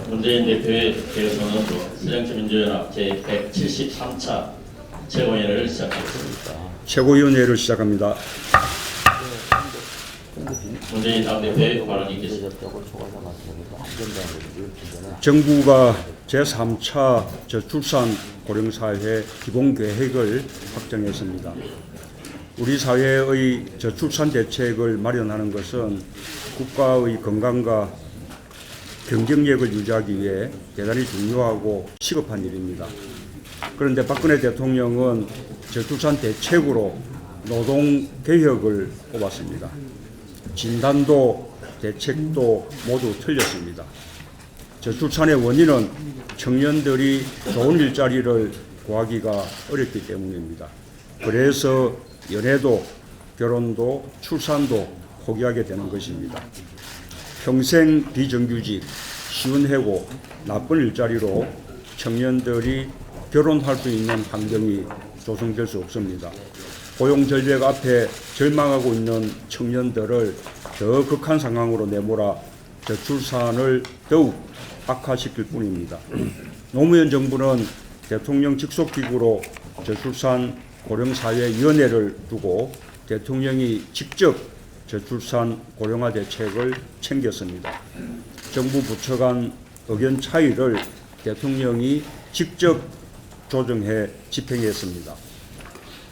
문재인 대표의 대선으로 새정치민주연합 제173차 최고위원회를 시작하겠습니다. 최고위원회를 시작합니다. 문재인 당대표의 발언이 있겠습니다. 정부가 제3차 저출산 고령사회 기본계획을 확정했습니다. 우리 사회의 저출산 대책을 마련하는 것은 국가의 건강과 경쟁력을 유지하기 위해 대단히 중요하고 시급한 일입니다. 그런데 박근혜 대통령은 저출산 대책으로 노동개혁을 꼽았습니다. 진단도 대책도 모두 틀렸습니다. 저출산의 원인은 청년들이 좋은 일자리를 구하기가 어렵기 때문입니다. 그래서 연애도 결혼도 출산도 포기하게 되는 것입니다. 평생 비정규직, 쉬운 해고, 나쁜 일자리로 청년들이 결혼할 수 있는 환경이 조성될 수 없습니다. 고용 절벽 앞에 절망하고 있는 청년들을 더 극한 상황으로 내몰아 저출산을 더욱 악화시킬 뿐입니다. 노무현 정부는 대통령 직속기구로 저출산 고령사회위원회를 두고 대통령이 직접 저출산 고령화 대책을 챙겼습니다. 정부 부처 간 의견 차이를 대통령이 직접 조정해 집행했습니다.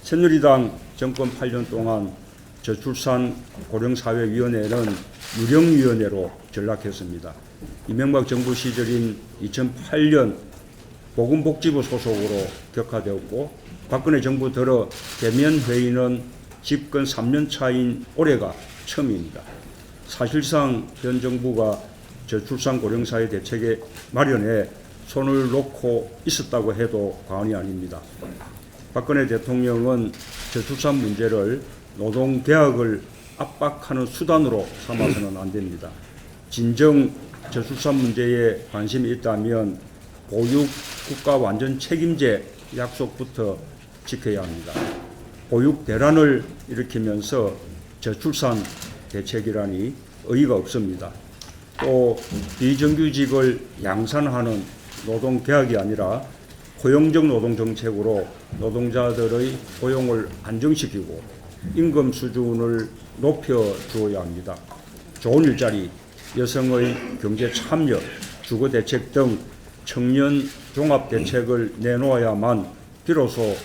새누리당 정권 8년 동안 저출산 고령사회위원회는 유령위원회로 전락했습니다. 이명박 정부 시절인 2008년 보건복지부 소속으로 격화되었고 박근혜 정부 들어 대면회의는 집권 3년 차인 올해가 처음입니다. 사실상 현 정부가 저출산 고령사회 대책의 마련에 손을 놓고 있었다고 해도 과언이 아닙니다. 박근혜 대통령은 저출산 문제를 노동개혁을 압박하는 수단으로 삼아서는 안 됩니다. 진정 저출산 문제에 관심이 있다면 보육 국가 완전 책임제 약속부터 지켜야 합니다. 보육 대란을 일으키면서 저출산 대책이라니 의의가 없습니다. 또 비정규직을 양산하는 노동개혁이 아니라 고용적 노동정책으로 노동자들의 고용을 안정시키고 임금 수준을 높여주어야 합니다. 좋은 일자리, 여성의 경제 참여, 주거대책 등 청년 종합대책을 내놓아야만 비로소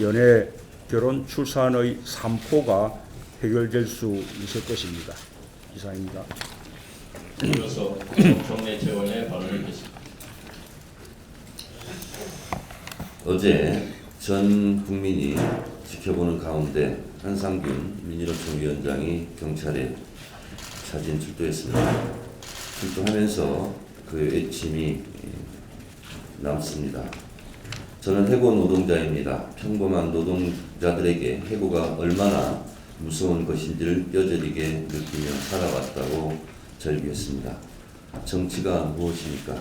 연애, 결혼, 출산의 3포가 해결될 수 있을 것입니다. 이상입니다. 이어서 정례 최고위원회 발언을 듣겠습니다. 어제 전 국민이 지켜보는 가운데 한상균 민주노총 위원장이 경찰에 사진 출두했습니다. 출두하면서 그의 외침이 남습니다. 저는 해고 노동자입니다. 평범한 노동자들에게 해고가 얼마나 무서운 것인지를 뼈저리게 느끼며 살아왔다고 절규했습니다. 정치가 무엇입니까?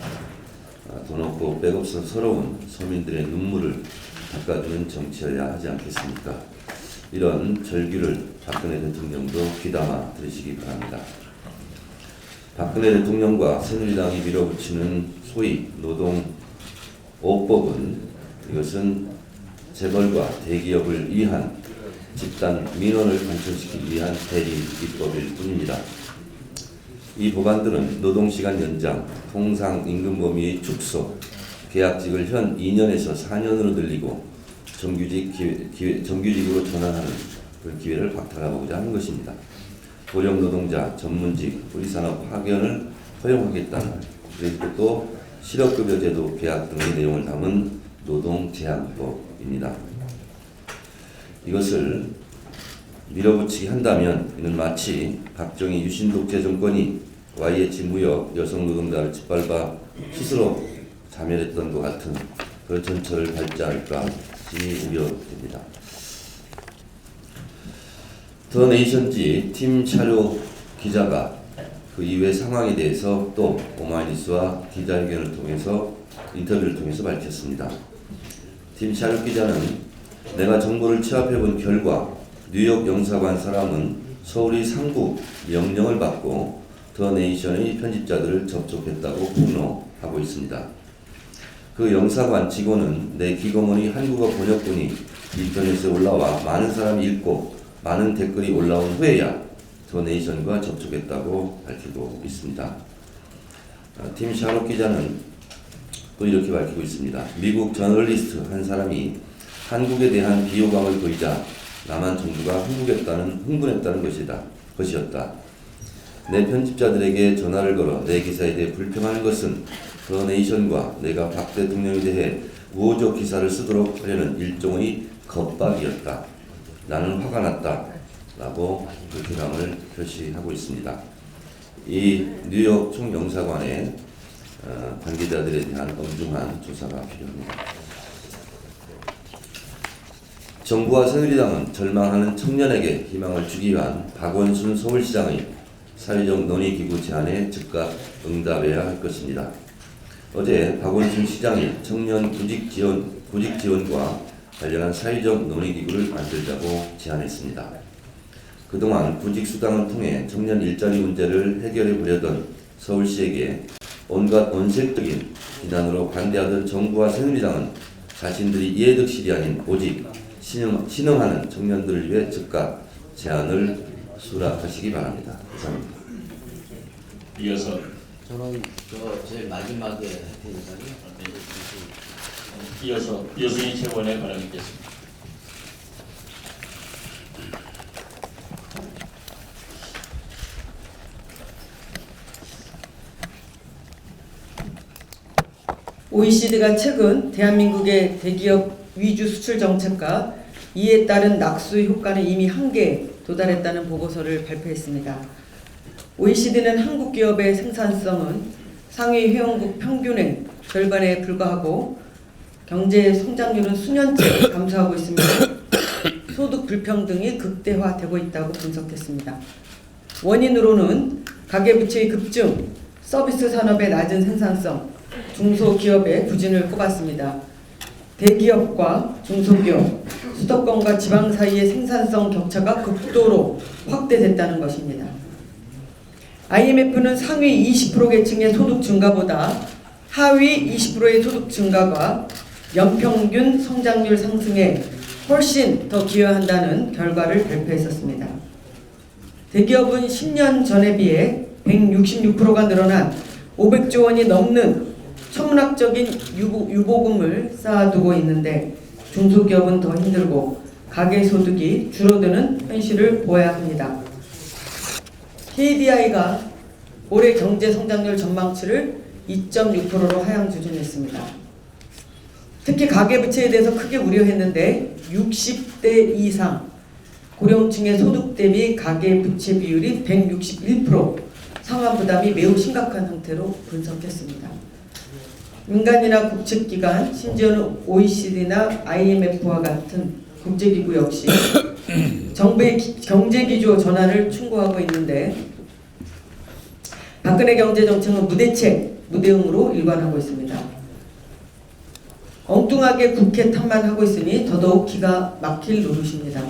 돈 없고 백 없어 서러운 서민들의 눈물을 닦아주는 정치여야 하지 않겠습니까? 이런 절규를 박근혜 대통령도 귀담아 들으시기 바랍니다. 박근혜 대통령과 새누리당이 밀어붙이는 소위 노동 5법은 이것은 재벌과 대기업을 위한 집단 민원을 관철시키기 위한 대리 입법일 뿐입니다. 이 법안들은 노동시간 연장, 통상임금 범위의 축소, 계약직을 현 2년에서 4년으로 늘리고 정규직으로 전환하는 그 기회를 박탈하고자 하는 것입니다. 고령노동자, 전문직, 우리산업 파견을 허용하겠다는, 그리고 또 실업급여제도 계약 등의 내용을 담은 노동제한법입니다. 이것을 밀어붙이기 한다면 이는 마치 박정희 유신독재 정권이 YH 무역 여성 노동자를 짓밟아 스스로 자멸했던 것 같은 그 전철을 밟지 않을까 심히 우려됩니다. 더 네이션지 팀 차료 기자가 그 이후의 상황에 대해서 또 오마이뉴스와 기자회견을 통해서 인터뷰를 통해서 밝혔습니다. 팀 차료 기자는 내가 정보를 취합해본 결과 뉴욕 영사관 사람은 서울이 상부 명령을 받고 더 네이션의 편집자들을 접촉했다고 폭로하고 있습니다. 그 영사관 직원은 내 기고문의 한국어 번역본이 인터넷에 올라와 많은 사람이 읽고 많은 댓글이 올라온 후에야 더 네이션과 접촉했다고 밝히고 있습니다. 팀 샤롯 기자는 또 이렇게 밝히고 있습니다. 미국 저널리스트 한 사람이 한국에 대한 비호감을 보이자 남한 정부가 흥분했다는 것이었다. 내 편집자들에게 전화를 걸어 내 기사에 대해 불평하는 것은 더 네이션과 내가 박 대통령에 대해 우호적 기사를 쓰도록 하려는 일종의 겁박이었다. 나는 화가 났다. 라고 불쾌감을 표시하고 있습니다. 이 뉴욕 총영사관의 관계자들에 대한 엄중한 조사가 필요합니다. 정부와 새누리당은 절망하는 청년에게 희망을 주기 위한 박원순 서울시장의 사회적 논의기구 제안에 즉각 응답해야 할 것입니다. 어제 박원순 시장이 청년 구직 지원과 관련한 사회적 논의기구를 만들자고 제안했습니다. 그동안 구직 수당을 통해 청년 일자리 문제를 해결해 보려던 서울시에게 온갖 원색적인 비난으로 반대하던 정부와 새누리당은 자신들이 이해득실이 아닌 오직 신음하는 청년들을 위해 즉각 제안을 수락하시기 바랍니다. 감사합니다. 이어서 저는 제일 마지막에 할 테니까요. 이어서 여순희 최고위원의 발언이 있겠습니다. OECD가 최근 대한민국의 대기업 위주 수출 정책과 이에 따른 낙수 효과는 이미 한계에 도달했다는 보고서를 발표했습니다. OECD는 한국 기업의 생산성은 상위 회원국 평균의 절반에 불과하고 경제 성장률은 수년째 감소하고 있으며 소득 불평등이 극대화되고 있다고 분석했습니다. 원인으로는 가계부채의 급증, 서비스 산업의 낮은 생산성, 중소기업의 부진을 꼽았습니다. 대기업과 중소기업, 수도권과 지방 사이의 생산성 격차가 극도로 확대됐다는 것입니다. IMF는 상위 20% 계층의 소득 증가보다 하위 20%의 소득 증가가 연평균 성장률 상승에 훨씬 더 기여한다는 결과를 발표했었습니다. 대기업은 10년 전에 비해 166%가 늘어난 500조 원이 넘는 천문학적인 유보금을 쌓아두고 있는데 중소기업은 더 힘들고 가계소득이 줄어드는 현실을 보아야 합니다. KDI가 올해 경제성장률 전망치를 2.6%로 하향 조정했습니다. 특히 가계부채에 대해서 크게 우려했는데 60대 이상 고령층의 소득 대비 가계부채 비율이 161%, 상환 부담이 매우 심각한 상태로 분석했습니다. 민간이나 국책기관, 심지어는 OECD나 IMF와 같은 국제기구 역시 정부의 경제기조 전환을 충고하고 있는데 박근혜 경제정책은 무대책, 무대응으로 일관하고 있습니다. 엉뚱하게 국회 탓만 하고 있으니 더더욱 기가 막힐 노릇입니다.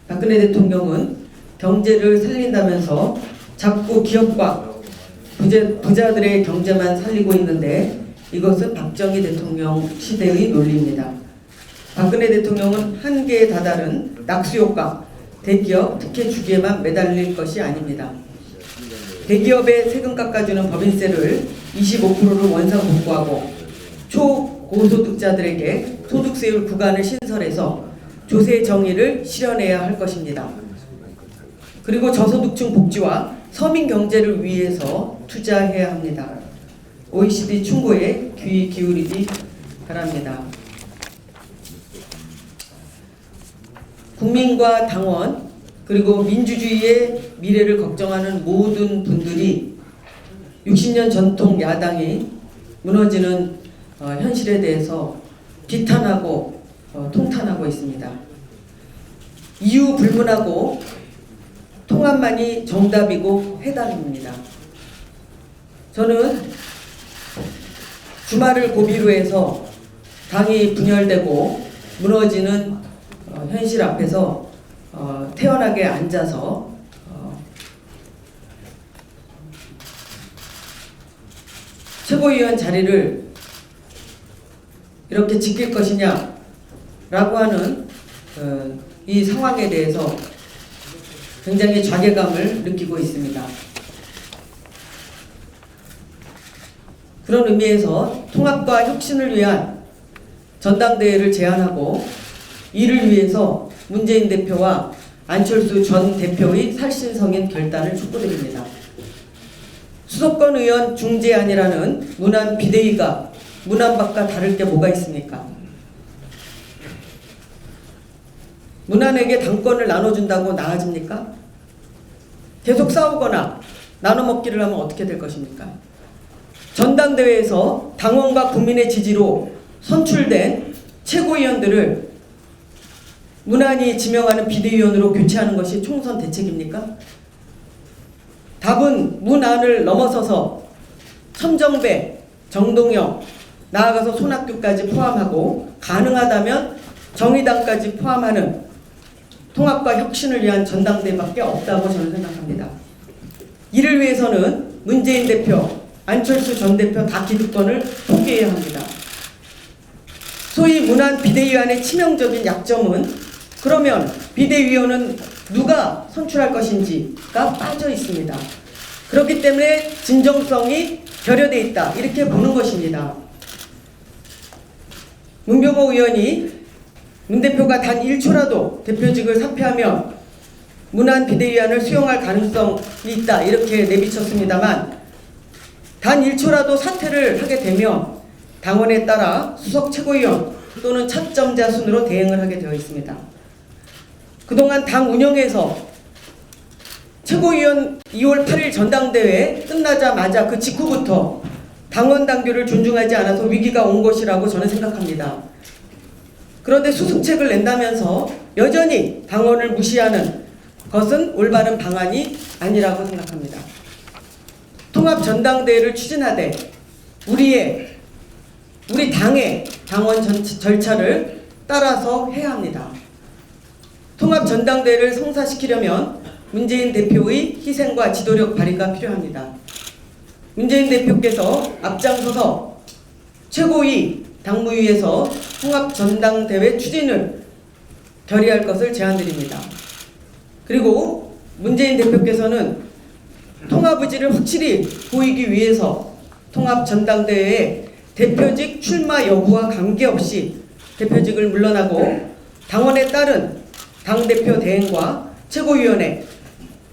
박근혜 대통령은 경제를 살린다면서 자꾸 기업과 부자들의 경제만 살리고 있는데 이것은 박정희 대통령 시대의 논리입니다. 박근혜 대통령은 한계에 다다른 낙수효과, 대기업 특혜 주기에만 매달릴 것이 아닙니다. 대기업의 세금 깎아주는 법인세를 25%로 원상 복구하고 초고소득자들에게 소득세율 구간을 신설해서 조세 정의를 실현해야 할 것입니다. 그리고 저소득층 복지와 서민 경제를 위해서 투자해야 합니다. OECD 충고에 귀 기울이기 바랍니다. 국민과 당원 그리고 민주주의의 미래를 걱정하는 모든 분들이 60년 전통 야당이 무너지는 현실에 대해서 비탄하고 통탄하고 있습니다. 이유 불문하고 통합만이 정답이고 해답입니다. 저는 주말을 고비로 해서 당이 분열되고 무너지는 현실 앞에서 태연하게 앉아서 최고위원 자리를 이렇게 지킬 것이냐라고 하는 이 상황에 대해서 굉장히 좌절감을 느끼고 있습니다. 그런 의미에서 통합과 혁신을 위한 전당대회를 제안하고 이를 위해서 문재인 대표와 안철수 전 대표의 살신성인 결단을 촉구드립니다. 수도권 의원 중재안이라는 문안 비대위가 문안박과 다를 게 뭐가 있습니까? 문안에게 당권을 나눠준다고 나아집니까? 계속 싸우거나 나눠먹기를 하면 어떻게 될 것입니까? 전당대회에서 당원과 국민의 지지로 선출된 최고위원들을 문안이 지명하는 비대위원으로 교체하는 것이 총선 대책입니까? 답은 문안을 넘어서서 천정배, 정동영, 나아가서 손학규까지 포함하고 가능하다면 정의당까지 포함하는 통합과 혁신을 위한 전당대회밖에 없다고 저는 생각합니다. 이를 위해서는 문재인 대표, 안철수 전 대표 다 기득권을 포기해야 합니다. 소위 문안 비대위안의 치명적인 약점은 그러면 비대위원은 누가 선출할 것인지가 빠져 있습니다. 그렇기 때문에 진정성이 결여되어 있다 이렇게 보는 것입니다. 문병호 의원이 문 대표가 단 1초라도 대표직을 사퇴하면 문안 비대위안을 수용할 가능성이 있다 이렇게 내비쳤습니다만 단 1초라도 사퇴를 하게 되면 당원에 따라 수석 최고위원 또는 차점자 순으로 대응을 하게 되어 있습니다. 그동안 당 운영에서 최고위원 2월 8일 전당대회 끝나자마자 그 직후부터 당원 당규를 존중하지 않아서 위기가 온 것이라고 저는 생각합니다. 그런데 수습책을 낸다면서 여전히 당원을 무시하는 것은 올바른 방안이 아니라고 생각합니다. 통합 전당대회를 추진하되 우리 당의 당원 절차를 따라서 해야 합니다. 통합 전당대회를 성사시키려면 문재인 대표의 희생과 지도력 발휘가 필요합니다. 문재인 대표께서 앞장서서 최고위 당무위에서 통합 전당대회 추진을 결의할 것을 제안드립니다. 그리고 문재인 대표께서는 통합 의지를 확실히 보이기 위해서 통합 전당대회에 대표직 출마 여부와 관계없이 대표직을 물러나고 당원에 따른 당대표 대행과 최고위원회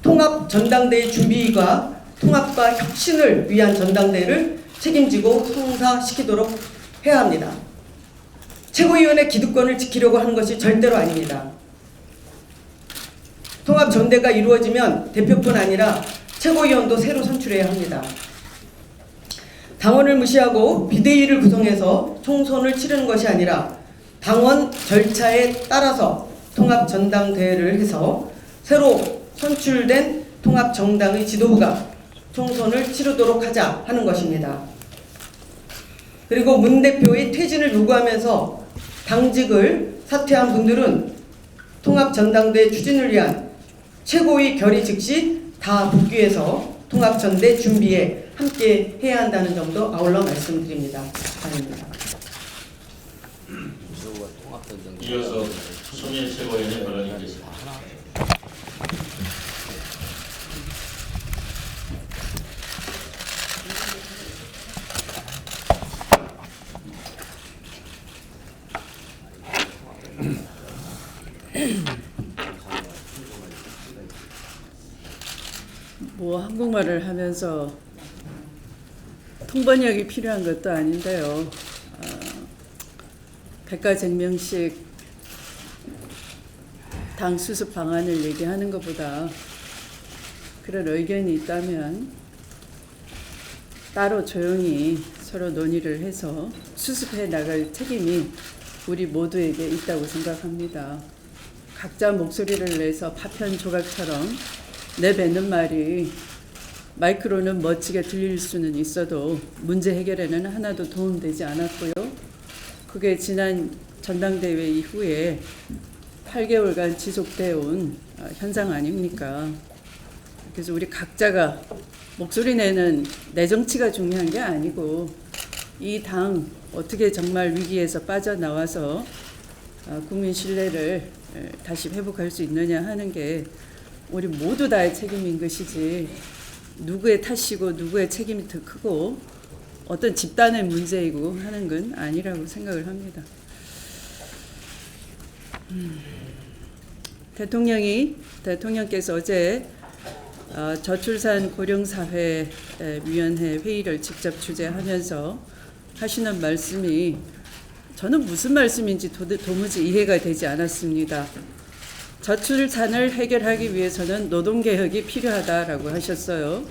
통합 전당대회 준비가 통합과 혁신을 위한 전당대회를 책임지고 성사시키도록 해야 합니다. 최고위원회 기득권을 지키려고 하는 것이 절대로 아닙니다. 통합 전대가 이루어지면 대표뿐 아니라 최고위원도 새로 선출해야 합니다. 당원을 무시하고 비대위를 구성해서 총선을 치르는 것이 아니라 당원 절차에 따라서 통합 전당대회를 해서 새로 선출된 통합 정당의 지도부가 총선을 치르도록 하자 하는 것입니다. 그리고 문 대표의 퇴진을 요구하면서 당직을 사퇴한 분들은 통합 전당대회 추진을 위한 최고위 결의 즉시 다 복귀해서 통합 전대 준비에 함께 해야 한다는 점도 아울러 말씀드립니다. 감사합니다. 이어서 손일 최고위원의 발언이 있겠습니다. 한국말을 하면서 통번역이 필요한 것도 아닌데요. 백가쟁명식 당 수습 방안을 얘기하는 것보다 그런 의견이 있다면 따로 조용히 서로 논의를 해서 수습해 나갈 책임이 우리 모두에게 있다고 생각합니다. 각자 목소리를 내서 파편 조각처럼 내뱉는 말이 마이크로는 멋지게 들릴 수는 있어도 문제 해결에는 하나도 도움되지 않았고요. 그게 지난 전당대회 이후에 8개월간 지속되어 온 현상 아닙니까? 그래서 우리 각자가 목소리 내는 내 정치가 중요한 게 아니고 이 당 어떻게 정말 위기에서 빠져나와서 국민 신뢰를 다시 회복할 수 있느냐 하는 게 우리 모두 다의 책임인 것이지 누구의 탓이고 누구의 책임이 더 크고 어떤 집단의 문제이고 하는 건 아니라고 생각을 합니다. 대통령께서 어제 저출산 고령사회위원회 회의를 직접 주재하면서 하시는 말씀이 저는 무슨 말씀인지 도무지 이해가 되지 않았습니다. 저출산을 해결하기 위해서는 노동개혁이 필요하다라고 하셨어요.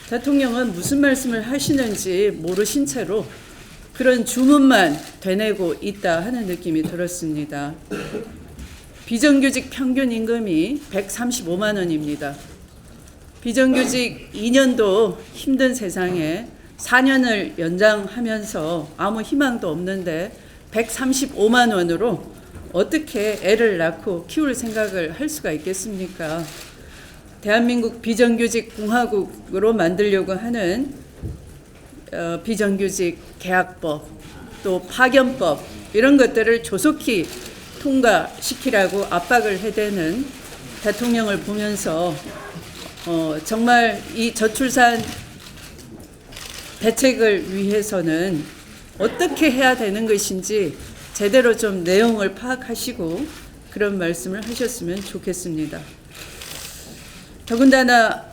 대통령은 무슨 말씀을 하시는지 모르신 채로 그런 주문만 되뇌고 있다 하는 느낌이 들었습니다. 비정규직 평균 임금이 135만 원입니다. 비정규직 2년도 힘든 세상에 4년을 연장하면서 아무 희망도 없는데 135만 원으로 어떻게 애를 낳고 키울 생각을 할 수가 있겠습니까? 대한민국 비정규직 공화국으로 만들려고 하는 비정규직 계약법, 또 파견법 이런 것들을 조속히 통과시키라고 압박을 해대는 대통령을 보면서 정말 이 저출산 대책을 위해서는 어떻게 해야 되는 것인지 제대로 좀 내용을 파악하시고 그런 말씀을 하셨으면 좋겠습니다. 더군다나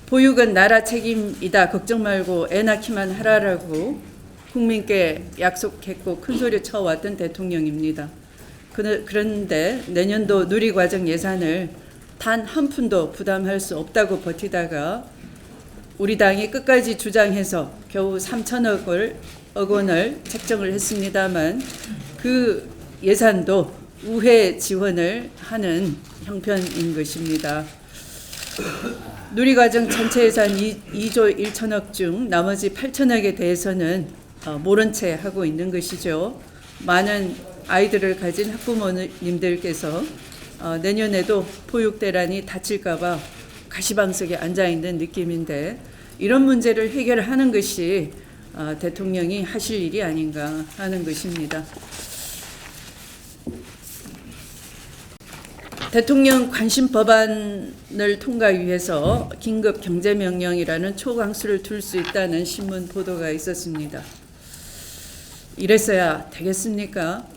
보육은 나라 책임이다. 걱정 말고 애 낳기만 하라라고 국민께 약속했고 큰소리 쳐왔던 대통령입니다. 그런데 내년도 누리과정 예산을 단 한 푼도 부담할 수 없다고 버티다가 우리 당이 끝까지 주장해서 겨우 3천억 원을 책정을 했습니다만 그 예산도 우회 지원을 하는 형편인 것입니다. 누리과정 전체 예산 2조 1천억 중 나머지 8천억에 대해서는 모른 채 하고 있는 것이죠. 많은 아이들을 가진 학부모님들께서 내년에도 보육대란이 닥칠까 봐 가시방석에 앉아있는 느낌인데 이런 문제를 해결하는 것이 대통령이 하실 일이 아닌가 하는 것입니다. 대통령 관심 법안을 통과 위해서 긴급 경제명령이라는 초강수를 둘 수 있다는 신문 보도가 있었습니다. 이랬어야 되겠습니까?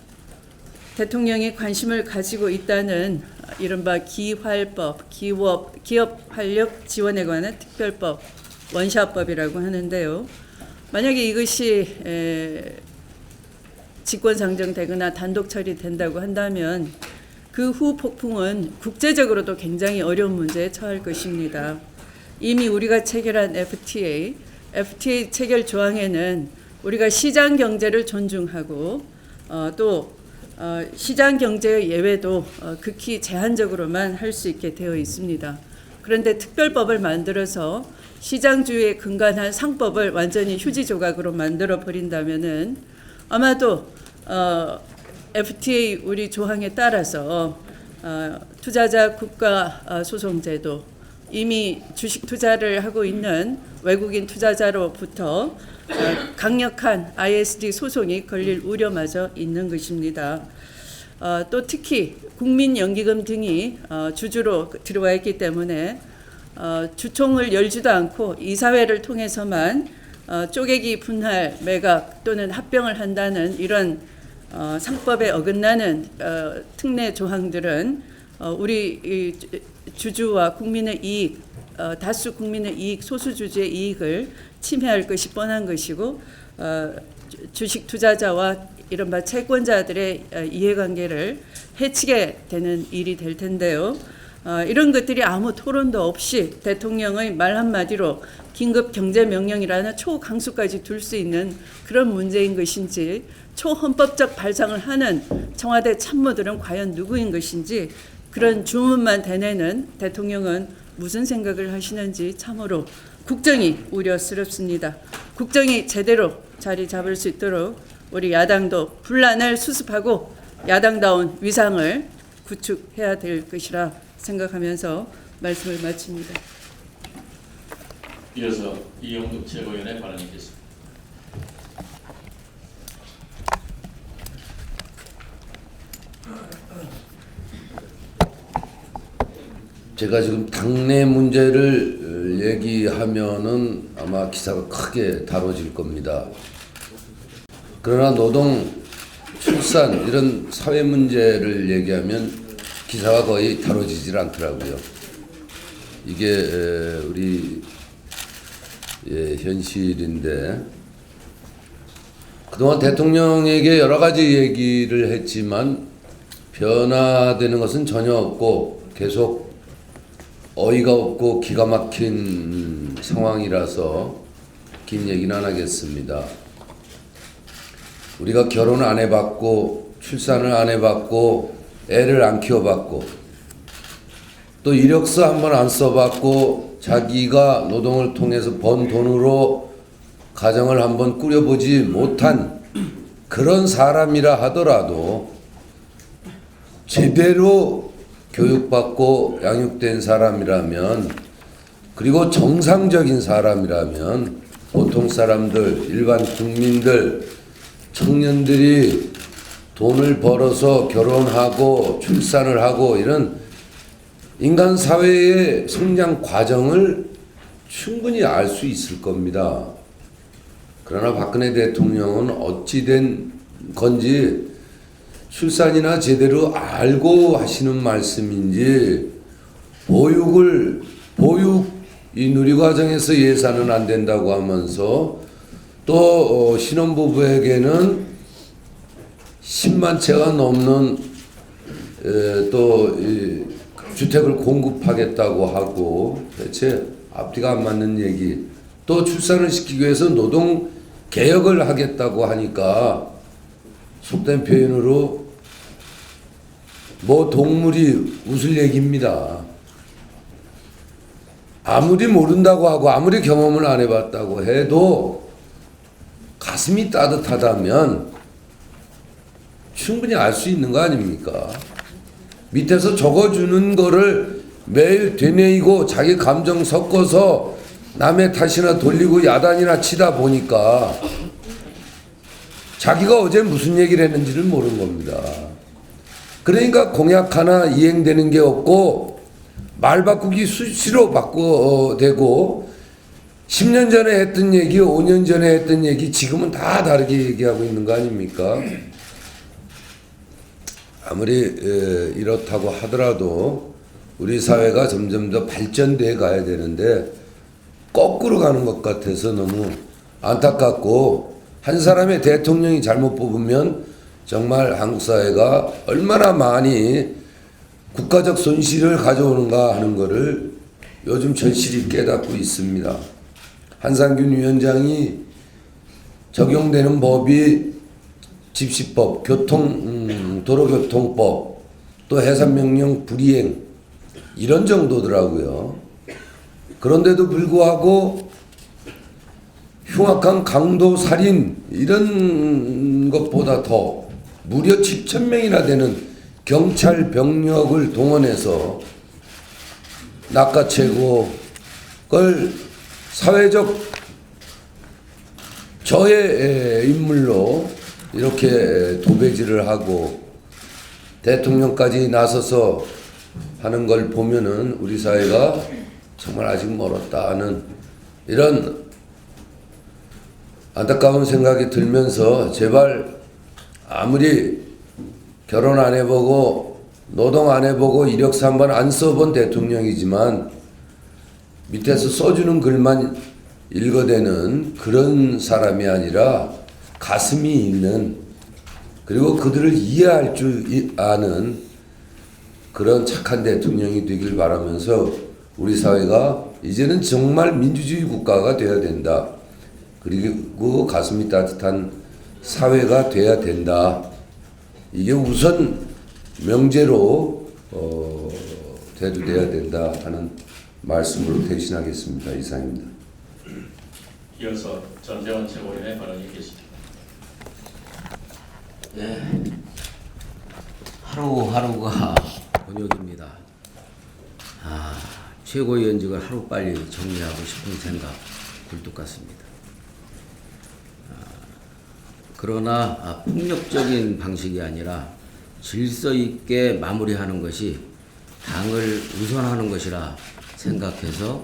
대통령이 관심을 가지고 있다는 이른바 기활법, 기업 활력 지원에 관한 특별법, 원샷법이라고 하는데요. 만약에 이것이 직권상정되거나 단독 처리된다고 한다면 그 후 폭풍은 국제적으로도 굉장히 어려운 문제에 처할 것입니다. 이미 우리가 체결한 FTA 체결 조항에는 우리가 시장 경제를 존중하고 또 시장 경제의 예외도 극히 제한적으로만 할 수 있게 되어 있습니다. 그런데 특별법을 만들어서 시장주의에 근간한 상법을 완전히 휴지 조각으로 만들어 버린다면은 아마도 FTA 우리 조항에 따라서 투자자 국가 소송제도, 이미 주식 투자를 하고 있는 외국인 투자자로부터 강력한 ISD 소송이 걸릴 우려마저 있는 것입니다. 또 특히 국민연기금 등이 주주로 들어와 있기 때문에 주총을 열지도 않고 이사회를 통해서만 쪼개기 분할 매각 또는 합병을 한다는 이런 상법에 어긋나는 특례 조항들은 우리 주주와 국민의 이익, 다수 국민의 이익, 소수 주주의 이익을 침해할 것이 뻔한 것이고 주식 투자자와 이른바 채권자들의 이해관계를 해치게 되는 일이 될 텐데요. 이런 것들이 아무 토론도 없이 대통령의 말 한마디로 긴급 경제명령이라는 초강수까지 둘 수 있는 그런 문제인 것인지, 초헌법적 발상을 하는 청와대 참모들은 과연 누구인 것인지, 그런 주문만 대내는 대통령은 무슨 생각을 하시는지 참으로 국정이 우려스럽습니다. 국정이 제대로 자리 잡을 수 있도록 우리 야당도 분란을 수습하고 야당다운 위상을 구축해야 될 것이라 생각하면서 말씀을 마칩니다. 이어서 이영득 최고위원의 발언이겠습니다. 제가 지금 당내 문제를 얘기하면은 아마 기사가 크게 다뤄질 겁니다. 그러나 노동, 출산 이런 사회 문제를 얘기하면 기사가 거의 다뤄지질 않더라고요. 이게 우리 현실인데 그동안 대통령에게 여러 가지 얘기를 했지만 변화되는 것은 전혀 없고 계속 어이가 없고 기가 막힌 상황이라서 긴 얘기는 안 하겠습니다. 우리가 결혼 안 해봤고 출산을 안 해봤고 애를 안 키워봤고 또 이력서 한번 안 써봤고 자기가 노동을 통해서 번 돈으로 가정을 한번 꾸려보지 못한 그런 사람이라 하더라도 제대로 교육받고 양육된 사람이라면 그리고 정상적인 사람이라면 보통 사람들, 일반 국민들, 청년들이 돈을 벌어서 결혼하고 출산을 하고 이런 인간 사회의 성장 과정을 충분히 알 수 있을 겁니다. 그러나 박근혜 대통령은 어찌된 건지 출산이나 제대로 알고 하시는 말씀인지 보육 이 누리과정에서 예산은 안 된다고 하면서 또 신혼부부에게는 10만 채가 넘는 또 주택을 공급하겠다고 하고 대체 앞뒤가 안 맞는 얘기 또 출산을 시키기 위해서 노동 개혁을 하겠다고 하니까 속된 표현으로 뭐 동물이 웃을 얘기입니다. 아무리 모른다고 하고 아무리 경험을 안 해봤다고 해도 가슴이 따뜻하다면 충분히 알 수 있는 거 아닙니까? 밑에서 적어주는 거를 매일 되뇌이고 자기 감정 섞어서 남의 탓이나 돌리고 야단이나 치다 보니까 자기가 어제 무슨 얘기를 했는지를 모르는 겁니다. 그러니까 공약 하나 이행되는 게 없고 말 바꾸기 수시로 바꿔대고 10년 전에 했던 얘기, 5년 전에 했던 얘기 지금은 다 다르게 얘기하고 있는 거 아닙니까? 아무리 이렇다고 하더라도 우리 사회가 점점 더 발전돼 가야 되는데 거꾸로 가는 것 같아서 너무 안타깝고 한 사람의 대통령이 잘못 뽑으면 정말 한국 사회가 얼마나 많이 국가적 손실을 가져오는가 하는 것을 요즘 절실히 깨닫고 있습니다. 한상균 위원장이 적용되는 법이 집시법, 도로교통법, 또 해산명령 불이행 이런 정도더라고요. 그런데도 불구하고 흉악한 강도 살인 이런 것보다 더 무려 7,000명이나 되는 경찰 병력을 동원해서 낚아채고 그걸 사회적 저의 인물로 이렇게 도배질을 하고 대통령까지 나서서 하는 걸 보면은 우리 사회가 정말 아직 멀었다 하는 이런 안타까운 생각이 들면서 제발 아무리 결혼 안 해보고 노동 안 해보고 이력서 한번 안 써본 대통령이지만 밑에서 써주는 글만 읽어대는 그런 사람이 아니라 가슴이 있는 그리고 그들을 이해할 줄 아는 그런 착한 대통령이 되길 바라면서 우리 사회가 이제는 정말 민주주의 국가가 되어야 된다. 그리고 가슴이 따뜻한 사회가 돼야 된다. 이게 우선 명제로 대두돼야 된다 하는 말씀으로 대신하겠습니다. 이상입니다. 이어서 전재원 최고위원의 발언이 있겠습니다. 네. 하루하루가 본욕입니다. 최고위원직을 하루빨리 정리하고 싶은 생각 굴뚝 같습니다. 그러나 폭력적인 방식이 아니라 질서 있게 마무리하는 것이 당을 우선하는 것이라 생각해서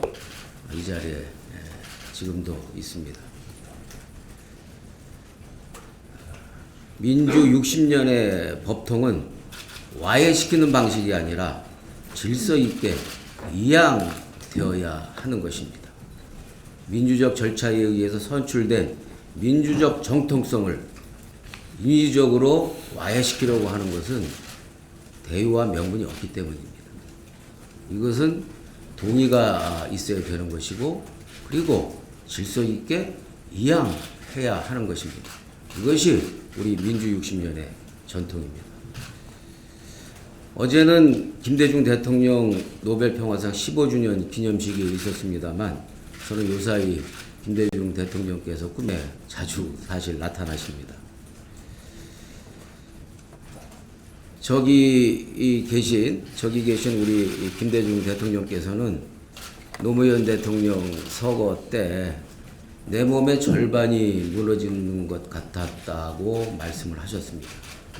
이 자리에 지금도 있습니다. 민주 60년의 법통은 와해시키는 방식이 아니라 질서 있게 이양되어야 하는 것입니다. 민주적 절차에 의해서 선출된 민주적 정통성을 인위적으로 와해시키려고 하는 것은 대의와 명분이 없기 때문입니다. 이것은 동의가 있어야 되는 것이고 그리고 질서 있게 이양해야 하는 것입니다. 이것이 우리 민주 60년의 전통입니다. 어제는 김대중 대통령 노벨평화상 15주년 기념식이 있었습니다만 저는 요사이 김대중 대통령께서 꿈에 자주 사실 나타나십니다. 저기 계신 우리 김대중 대통령께서는 노무현 대통령 서거 때 내 몸의 절반이 무너지는 것 같았다고 말씀을 하셨습니다.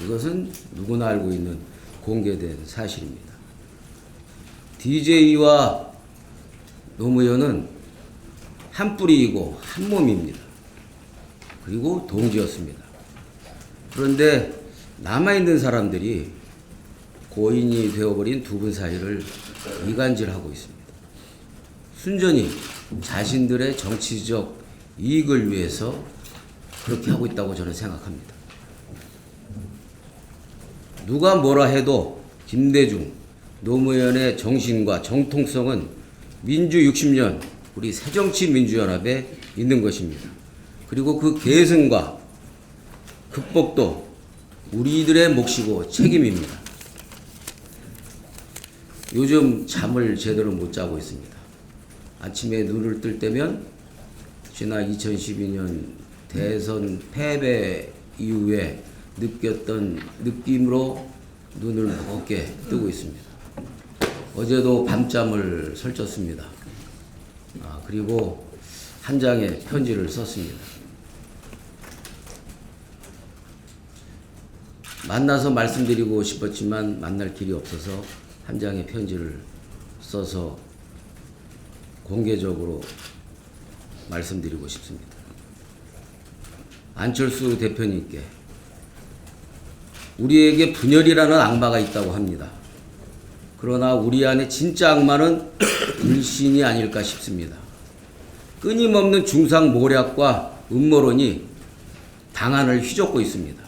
이것은 누구나 알고 있는 공개된 사실입니다. DJ와 노무현은 한 뿌리이고 한 몸입니다. 그리고 동지였습니다. 그런데 남아있는 사람들이 고인이 되어버린 두 분 사이를 이간질하고 있습니다. 순전히 자신들의 정치적 이익을 위해서 그렇게 하고 있다고 저는 생각합니다. 누가 뭐라 해도 김대중, 노무현의 정신과 정통성은 민주 60년 우리 새정치민주연합에 있는 것입니다. 그리고 그 계승과 극복도 우리들의 몫이고 책임입니다. 요즘 잠을 제대로 못 자고 있습니다. 아침에 눈을 뜰 때면 지난 2012년 대선 패배 이후에 느꼈던 느낌으로 눈을 무겁게 뜨고 있습니다. 어제도 밤잠을 설쳤습니다. 그리고 한 장의 편지를 썼습니다. 만나서 말씀드리고 싶었지만 만날 길이 없어서 한 장의 편지를 써서 공개적으로 말씀드리고 싶습니다. 안철수 대표님께 우리에게 분열이라는 악마가 있다고 합니다. 그러나 우리 안에 진짜 악마는 불신이 아닐까 싶습니다. 끊임없는 중상모략과 음모론이 당안을 휘젓고 있습니다.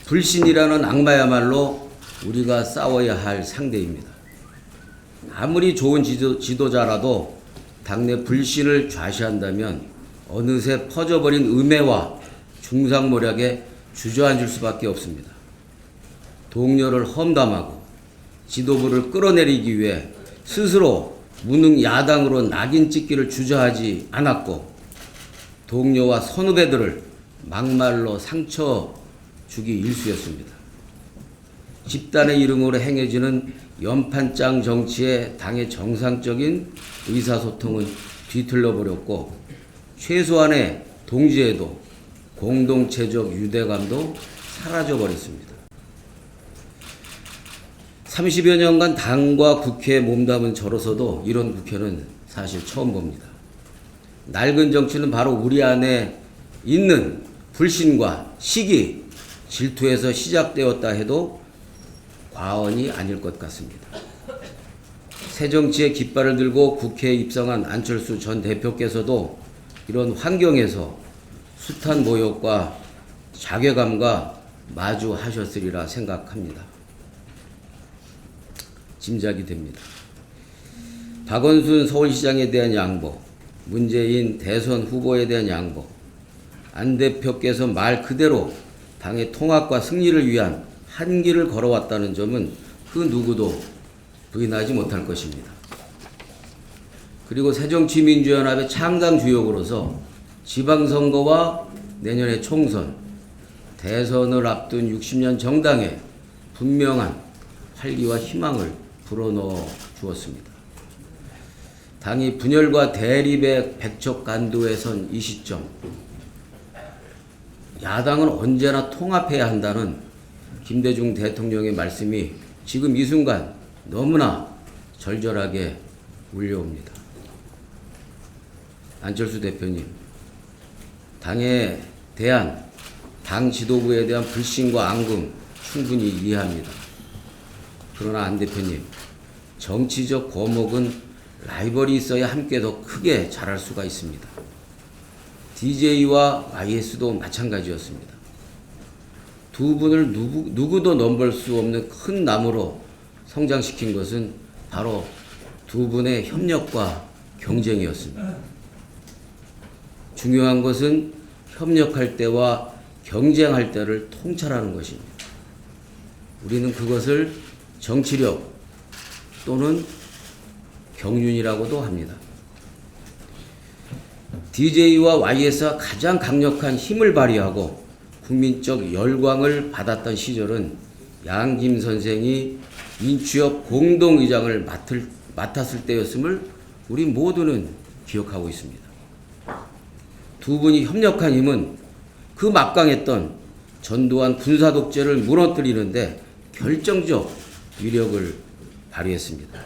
불신이라는 악마야말로 우리가 싸워야 할 상대입니다. 아무리 좋은 지도자라도 당내 불신을 좌시한다면 어느새 퍼져버린 음해와 중상모략에 주저앉을 수밖에 없습니다. 동료를 험담하고 지도부를 끌어내리기 위해 스스로 무능 야당으로 낙인 찍기를 주저하지 않았고 동료와 선후배들을 막말로 상처 주기 일쑤였습니다. 집단의 이름으로 행해지는 연판장 정치의 당의 정상적인 의사소통은 뒤틀려 버렸고 최소한의 동지에도 공동체적 유대감도 사라져 버렸습니다. 30여 년간 당과 국회에 몸담은 저로서도 이런 국회는 사실 처음 봅니다. 낡은 정치는 바로 우리 안에 있는 불신과 시기, 질투에서 시작되었다 해도 과언이 아닐 것 같습니다. 새정치의 깃발을 들고 국회에 입성한 안철수 전 대표께서도 이런 환경에서 숱한 모욕과 자괴감과 마주하셨으리라 생각합니다. 짐작이 됩니다. 박원순 서울시장에 대한 양보, 문재인 대선 후보에 대한 양보, 안 대표께서 말 그대로 당의 통합과 승리를 위한 한 길을 걸어왔다는 점은 그 누구도 부인하지 못할 것입니다. 그리고 새정치민주연합의 창당 주역으로서 지방선거와 내년의 총선, 대선을 앞둔 60년 정당에 분명한 활기와 희망을 불어넣어 주었습니다. 당이 분열과 대립의 백척간도에 선 이 시점, 야당은 언제나 통합해야 한다는 김대중 대통령의 말씀이 지금 이 순간 너무나 절절하게 울려옵니다. 안철수 대표님, 당에 대한, 당 지도부에 대한 불신과 앙금 충분히 이해합니다. 그러나 안 대표님, 정치적 거목은 라이벌이 있어야 함께 더 크게 자랄 수가 있습니다. DJ와 YS도 마찬가지였습니다. 두 분을 누구도 넘볼 수 없는 큰 나무로 성장시킨 것은 바로 두 분의 협력과 경쟁이었습니다. 중요한 것은 협력할 때와 경쟁할 때를 통찰하는 것입니다. 우리는 그것을 정치력 또는 경륜이라고도 합니다. DJ와 YS가 가장 강력한 힘을 발휘하고 국민적 열광을 받았던 시절은 양김 선생이 인취업 공동의장을 맡았을 때였음을 우리 모두는 기억하고 있습니다. 두 분이 협력한 힘은 그 막강했던 전두환 군사독재를 무너뜨리는데 결정적 위력을 발휘했습니다.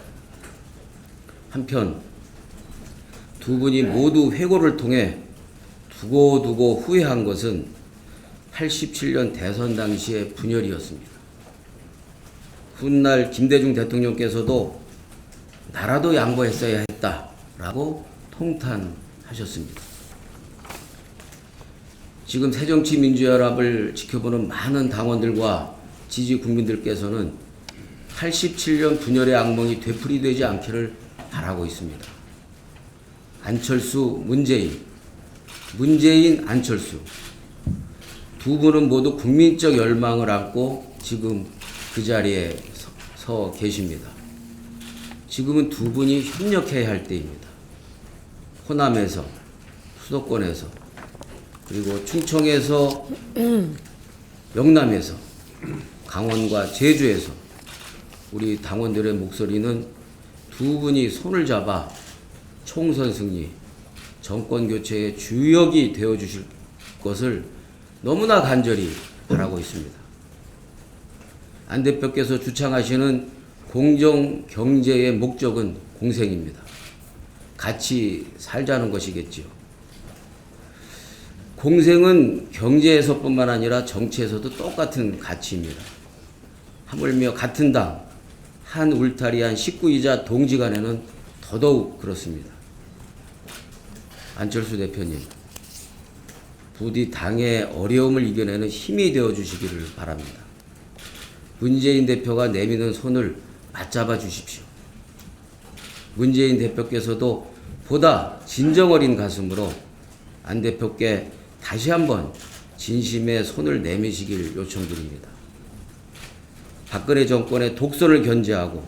한편 두 분이 모두 회고를 통해 두고두고 후회한 것은 87년 대선 당시의 분열이었습니다. 훗날 김대중 대통령께서도 나라도 양보했어야 했다라고 통탄하셨습니다. 지금 새정치민주연합을 지켜보는 많은 당원들과 지지 국민들께서는 87년 분열의 악몽이 되풀이되지 않기를 바라고 있습니다. 안철수, 문재인, 안철수 두 분은 모두 국민적 열망을 안고 지금 그 자리에 서 계십니다. 지금은 두 분이 협력해야 할 때입니다. 호남에서, 수도권에서, 그리고 충청에서, 영남에서, 강원과 제주에서 우리 당원들의 목소리는 두 분이 손을 잡아 총선 승리, 정권 교체의 주역이 되어주실 것을 너무나 간절히 바라고 있습니다. 안 대표께서 주창하시는 공정 경제의 목적은 공생입니다. 같이 살자는 것이겠지요. 공생은 경제에서뿐만 아니라 정치에서도 똑같은 가치입니다. 하물며 같은 당, 한 울타리한 식구이자 동지 간에는 더더욱 그렇습니다. 안철수 대표님, 부디 당의 어려움을 이겨내는 힘이 되어주시기를 바랍니다. 문재인 대표가 내미는 손을 맞잡아 주십시오. 문재인 대표께서도 보다 진정 어린 가슴으로 안 대표께 다시 한번 진심의 손을 내미시길 요청드립니다. 박근혜 정권의 독선을 견제하고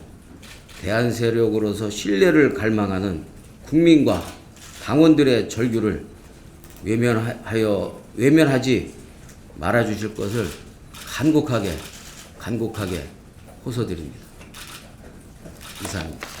대안 세력으로서 신뢰를 갈망하는 국민과 당원들의 절규를 외면하지 말아주실 것을 간곡하게 호소드립니다. 이상입니다.